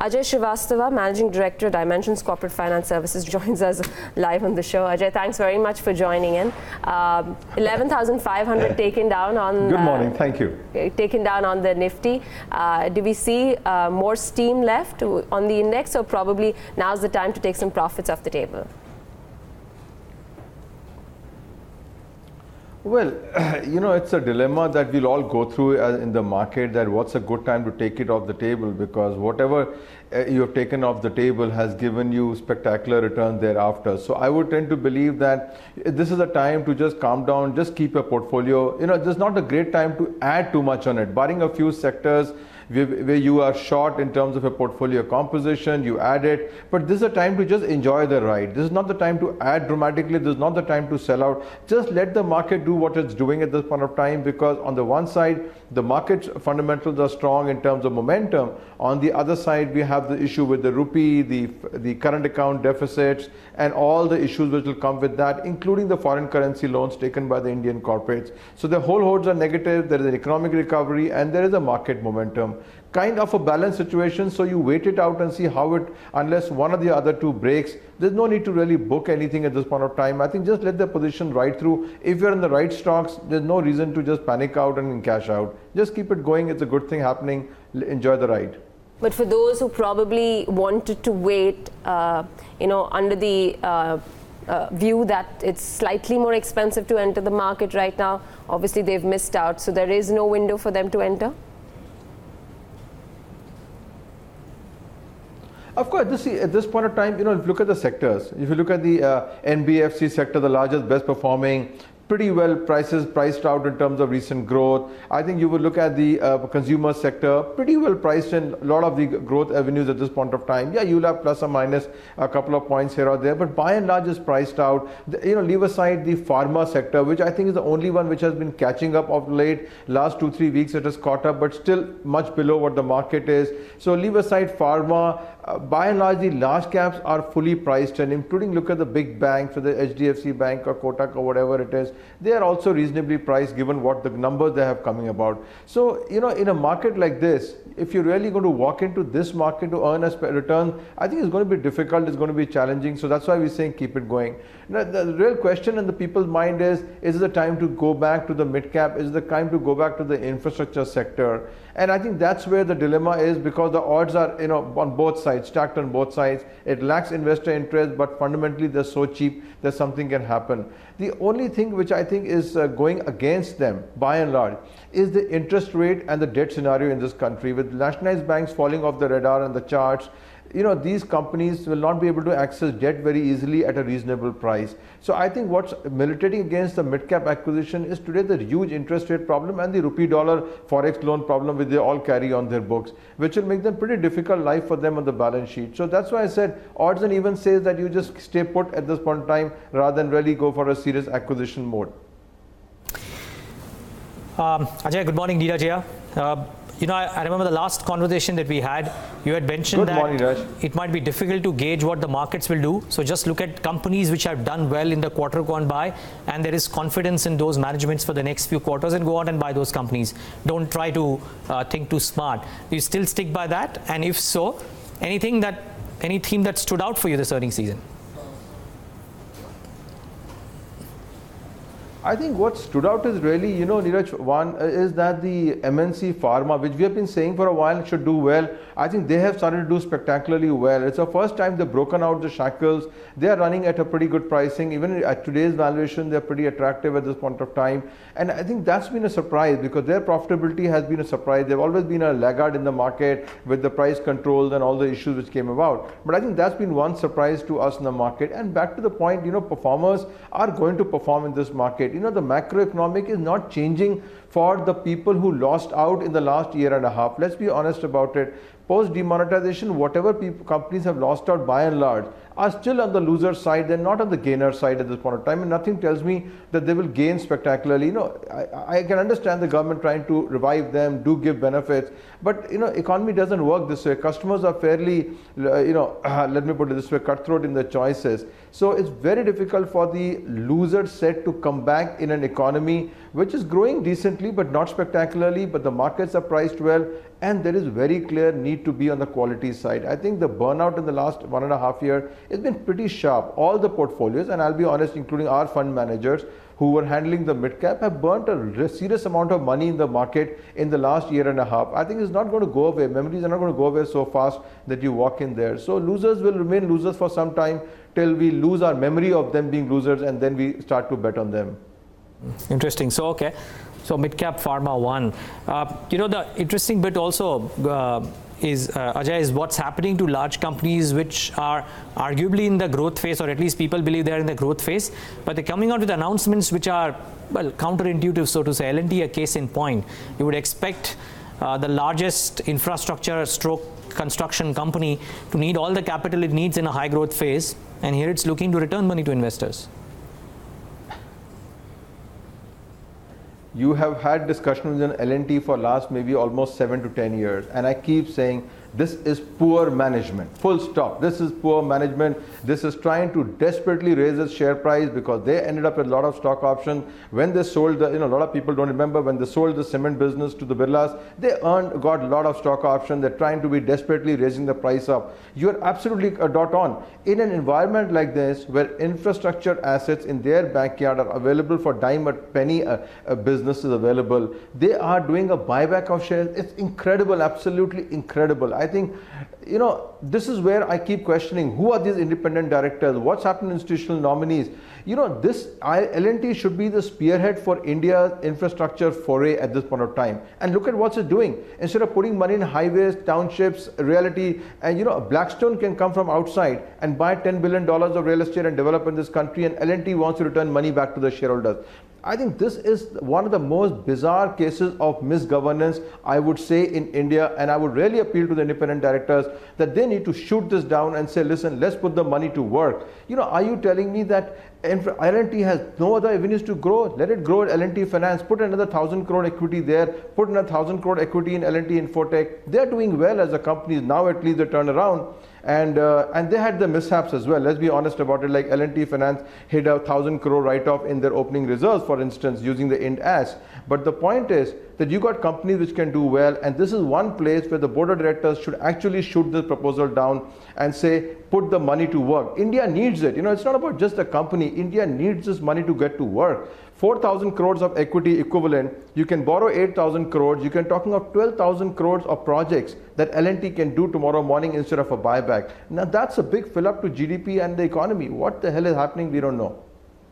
Ajay Srivastava, Managing Director, Dimensions Corporate Finance Services, joins us live on the show. Ajay, thanks very much for joining in. 11,500 taken down on... Good morning, thank you. Taken down on the Nifty. Do we see more steam left on the index, or probably now's the time to take some profits off the table? Well, it's a dilemma that we'll all go through in the market, that what's a good time to take it off the table, because whatever you have taken off the table has given you spectacular returns thereafter. So I would tend to believe that this is a time to just calm down, just keep a portfolio. This is not a great time to add too much on it, barring a few sectors where you are short in terms of a portfolio composition, you add it, but this is a time to just enjoy the ride. This is not the time to add dramatically, this is not the time to sell out. Just let the market do what it's doing at this point of time, because on the one side, the market fundamentals are strong in terms of momentum. On the other side, we have the issue with the rupee, the current account deficits, and all the issues which will come with that, including the foreign currency loans taken by the Indian corporates. So the whole odds are negative, there is an economic recovery, and there is a market momentum. Kind of a balanced situation, so you wait it out and see how it, unless one of the other two breaks, there's no need to really book anything at this point of time. I think just let the position ride through. If you're in the right stocks, there's no reason to just panic out and cash out. Just keep it going, it's a good thing happening, enjoy the ride. But for those who probably wanted to wait, under the view that it's slightly more expensive to enter the market right now, obviously they've missed out, so there is no window for them to enter? Of course, at this point of time, if you look at the sectors, if you look at the NBFC sector, the largest, best performing, pretty well priced out in terms of recent growth. I think you would look at the consumer sector, pretty well priced in a lot of the growth avenues at this point of time. Yeah, you'll have plus or minus a couple of points here or there, but by and large is priced out. Leave aside the pharma sector, which I think is the only one which has been catching up of late. Last 2-3 weeks it has caught up, but still much below what the market is. So leave aside pharma. By and large, the large caps are fully priced, and including look at the big banks, for the HDFC Bank or Kotak or whatever it is, they are also reasonably priced given what the numbers they have coming about. So, in a market like this, if you're really going to walk into this market to earn a return, I think it's going to be difficult, it's going to be challenging. So that's why we're saying keep it going. Now, the real question in the people's mind is it the time to go back to the mid cap? Is it the time to go back to the infrastructure sector? And I think that's where the dilemma is, because the odds are, on both sides, stacked on both sides. It lacks investor interest, but fundamentally they're so cheap that something can happen. The only thing which I think is going against them, by and large, is the interest rate and the debt scenario in this country. With nationalized banks falling off the radar and the charts, these companies will not be able to access debt very easily at a reasonable price. So I think what's militating against the mid-cap acquisition is today the huge interest rate problem and the rupee dollar forex loan problem which they all carry on their books, which will make them pretty difficult life for them on the balance sheet. So that's why I said odds and even says that you just stay put at this point in time rather than really go for a serious acquisition mode. Ajay, good morning, Neeraj here. I remember the last conversation that we had, you had mentioned that it might be difficult to gauge what the markets will do. So just look at companies which have done well in the quarter gone by, and there is confidence in those managements for the next few quarters, and go out and buy those companies. Don't try to think too smart. Do you still stick by that? And if so, any theme that stood out for you this earnings season? I think what stood out is really, Neeraj, one is that the MNC Pharma, which we have been saying for a while should do well, I think they have started to do spectacularly well. It's the first time they've broken out the shackles. They are running at a pretty good pricing. Even at today's valuation, they're pretty attractive at this point of time. And I think that's been a surprise, because their profitability has been a surprise. They've always been a laggard in the market with the price controls and all the issues which came about. But I think that's been one surprise to us in the market. And back to the point, performers are going to perform in this market. The macroeconomic is not changing for the people who lost out in the last year and a half. Let's be honest about it. Post demonetization, whatever companies have lost out by and large, are still on the loser side. They're not on the gainer side at this point of time, and nothing tells me that they will gain spectacularly. I can understand the government trying to revive them, do give benefits, but economy doesn't work this way. Customers are fairly, let me put it this way, cutthroat in their choices. So it's very difficult for the loser set to come back in an economy which is growing decently but not spectacularly, but the markets are priced well, and there is very clear need to be on the quality side. I think the burnout in the last 1.5 years has been pretty sharp. All the portfolios, and I'll be honest, including our fund managers who were handling the mid-cap, have burnt a serious amount of money in the market in the last 1.5 years. I think it's not going to go away. Memories are not going to go away so fast that you walk in there. So losers will remain losers for some time till we lose our memory of them being losers, and then we start to bet on them. Interesting. So, okay. So mid-cap pharma one. The interesting bit also is, Ajay, is what's happening to large companies which are arguably in the growth phase, or at least people believe they're in the growth phase, but they're coming out with announcements which are, well, counterintuitive, so to say. L&T, a case in point. You would expect the largest infrastructure stroke construction company to need all the capital it needs in a high growth phase, and here it's looking to return money to investors. You have had discussions in L&T for last maybe almost 7 to 10 years, and I keep saying this is poor management, full stop. This is poor management. This is trying to desperately raise its share price because they ended up with a lot of stock options. When they sold a lot of people don't remember, when they sold the cement business to the Birlas, they got a lot of stock options. They're trying to be desperately raising the price up. You're absolutely dot on. In an environment like this, where infrastructure assets in their backyard are available for dime a penny, a business is available, they are doing a buyback of shares. It's incredible, absolutely incredible. I think, this is where I keep questioning, who are these independent directors? What's happened to institutional nominees? This L&T should be the spearhead for India's infrastructure foray at this point of time. And look at what it's doing. Instead of putting money in highways, townships, reality, and Blackstone can come from outside and buy $10 billion of real estate and develop in this country, and L&T wants to return money back to the shareholders. I think this is one of the most bizarre cases of misgovernance, I would say, in India, and I would really appeal to the independent directors that they need to shoot this down and say, listen, let's put the money to work. Are you telling me that L&T has no other avenues to grow? Let it grow at L&T Finance, put another 1,000 crore equity there, put another 1,000 crore equity in L&T Infotech. They're doing well as a company. Now at least they turn around. And they had the mishaps as well. Let's be honest about it. Like L&T Finance hit a 1,000 crore write-off in their opening reserves, for instance, using the Ind AS. But the point is that you got companies which can do well, and this is one place where the board of directors should actually shoot this proposal down and say, put the money to work. India needs it. It's not about just the company. India needs this money to get to work. 4,000 crores of equity equivalent. You can borrow 8,000 crores. You can talking of 12,000 crores of projects that L&T can do tomorrow morning instead of a buyback. Now that's a big fill up to GDP and the economy. What the hell is happening? We don't know.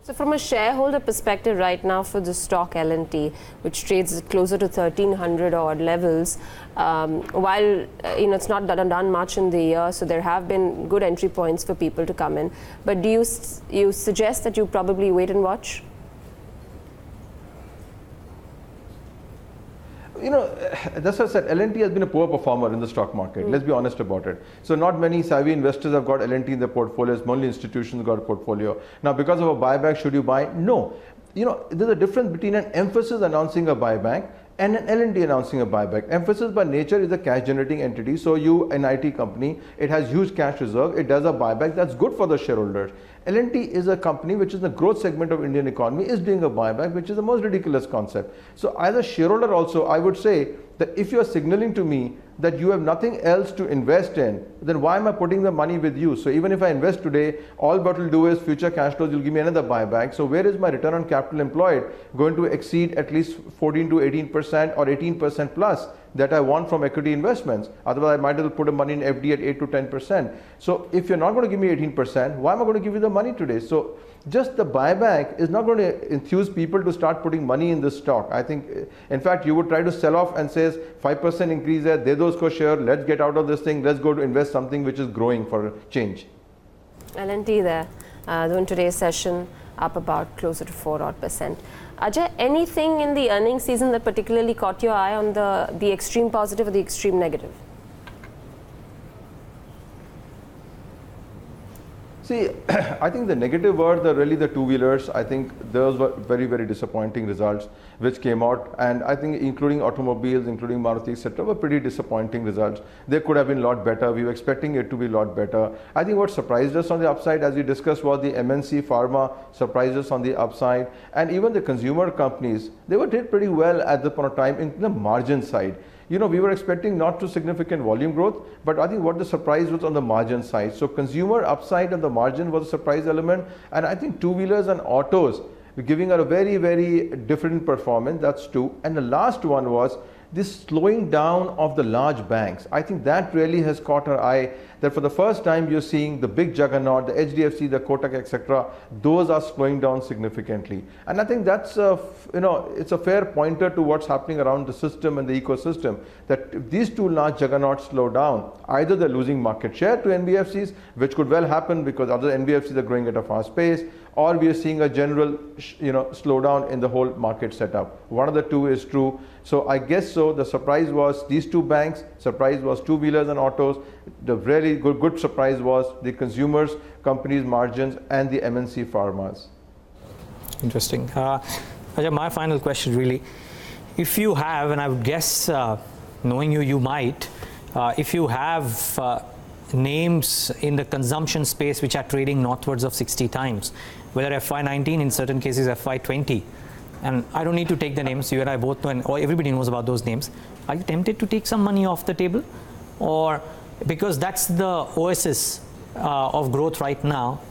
So from a shareholder perspective right now for the stock L&T, which trades closer to 1,300 odd levels, while it's not done much in the year, so there have been good entry points for people to come in. But do you suggest that you probably wait and watch? That's what I said. L&T has been a poor performer in the stock market. Let's be honest about it. So not many savvy investors have got L&T in their portfolios. Only institutions got a portfolio. Now, because of a buyback, should you buy? No. There's a difference between an Emphasis announcing a buyback and an L&T announcing a buyback. Emphasis by nature is a cash generating entity. So an IT company, it has huge cash reserve. It does a buyback. That's good for the shareholders. L&T is a company which is in the growth segment of Indian economy, is doing a buyback, which is the most ridiculous concept. So as a shareholder also, I would say that if you are signaling to me that you have nothing else to invest in, then why am I putting the money with you? So even if I invest today, all what will do is future cash flows, you'll give me another buyback. So where is my return on capital employed going to exceed at least 14 to 18% or 18% plus that I want from equity investments? Otherwise, I might as well put the money in FD at 8 to 10%. So if you're not going to give me 18%, why am I going to give you the money today? So just the buyback is not going to enthuse people to start putting money in this stock. I think, in fact, you would try to sell off and says 5% increase there, de dos ko share, let's get out of this thing, let's go to invest something which is growing for a change. L&T there, though in today's session, up about closer to 4% odd. Ajay, anything in the earnings season that particularly caught your eye on the extreme positive or the extreme negative? See, I think the negative were really the two-wheelers. I think those were very, very disappointing results which came out, and I think including automobiles, including Maruti, etc., were pretty disappointing results. They could have been a lot better. We were expecting it to be a lot better. I think what surprised us on the upside, as we discussed, was the MNC pharma surprised us on the upside, and even the consumer companies, they did pretty well at the point of time in the margin side. You know, we were expecting not too significant volume growth, but I think what the surprise was on the margin side. So consumer upside on the margin was a surprise element, and I think two-wheelers and autos were giving a very, very different performance. That's two. And the last one was this slowing down of the large banks. I think that really has caught our eye, that for the first time you're seeing the big juggernaut, the HDFC, the Kotak, etc., those are slowing down significantly. And I think that's it's a fair pointer to what's happening around the system and the ecosystem, that if these two large juggernauts slow down, either they're losing market share to NBFCs, which could well happen because other NBFCs are growing at a fast pace, or we are seeing a general slowdown in the whole market setup. One of the two is true. So I guess so. The surprise was these two banks, surprise was two-wheelers and autos. The really good surprise was the consumers, companies' margins, and the MNC pharmas. Interesting. Ajay, my final question really, if you have, and I would guess, knowing you might, if you have names in the consumption space which are trading northwards of 60 times, whether FY19, in certain cases FY20, and I don't need to take the names, you and I both know, and everybody knows about those names. Are you tempted to take some money off the table? Or because that's the oasis of growth right now,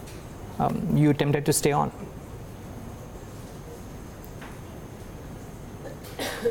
you're tempted to stay on?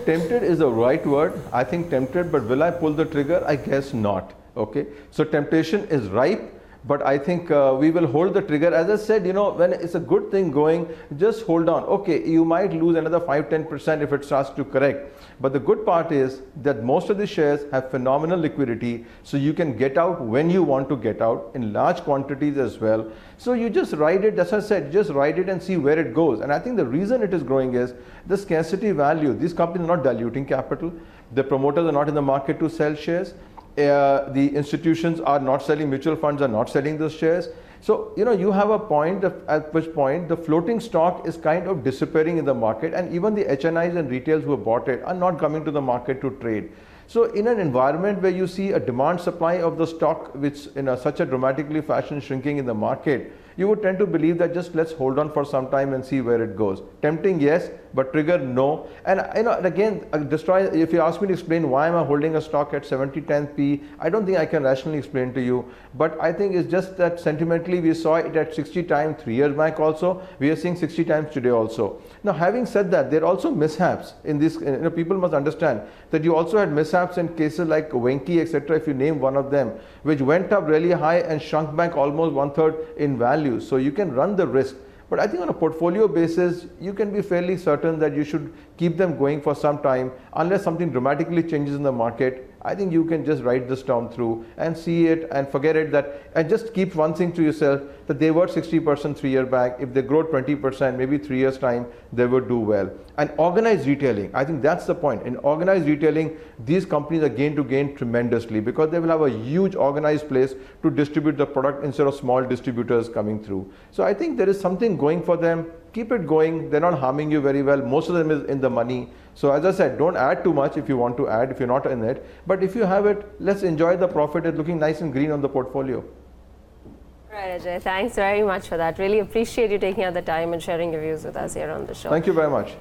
Tempted is the right word. I think tempted, but will I pull the trigger? I guess not. Okay, so temptation is ripe, but I think we will hold the trigger. As I said, when it's a good thing going, just hold on. Okay, you might lose another 5-10% if it starts to correct. But the good part is that most of the shares have phenomenal liquidity, so you can get out when you want to get out in large quantities as well. So you just ride it, as I said, just ride it and see where it goes. And I think the reason it is growing is the scarcity value. These companies are not diluting capital. The promoters are not in the market to sell shares. The institutions are not selling, mutual funds are not selling those shares. So, you have a point at which point the floating stock is kind of disappearing in the market, and even the HNIs and retails who have bought it are not coming to the market to trade. So in an environment where you see a demand supply of the stock which in such a dramatically fashion shrinking in the market, you would tend to believe that just let's hold on for some time and see where it goes. Tempting, yes, but trigger, no. And again, if you ask me to explain why am I holding a stock at 70-10 P, I don't think I can rationally explain to you. But I think it's just that sentimentally we saw it at 60 times 3 years back also. We are seeing 60 times today also. Now, having said that, there are also mishaps in this. People must understand that you also had mishaps in cases like Venki, etc., if you name one of them, which went up really high and shrunk back almost 1/3 in value. So you can run the risk. But I think on a portfolio basis, you can be fairly certain that you should keep them going for some time unless something dramatically changes in the market. I think you can just write this down through and see it and forget it, and just keep one thing to yourself, that they were 60% 3 years back. If they grow 20%, maybe 3 years time, they would do well. And organized retailing, I think that's the point. In organized retailing, these companies are going to gain tremendously because they will have a huge organized place to distribute the product instead of small distributors coming through. So I think there is something going for them. Keep it going. They're not harming you very well. Most of them is in the money. So as I said, don't add too much if you want to add, if you're not in it. But if you have it, let's enjoy the profit. It's looking nice and green on the portfolio. Right, Ajay. Thanks very much for that. Really appreciate you taking out the time and sharing your views with us here on the show. Thank you very much.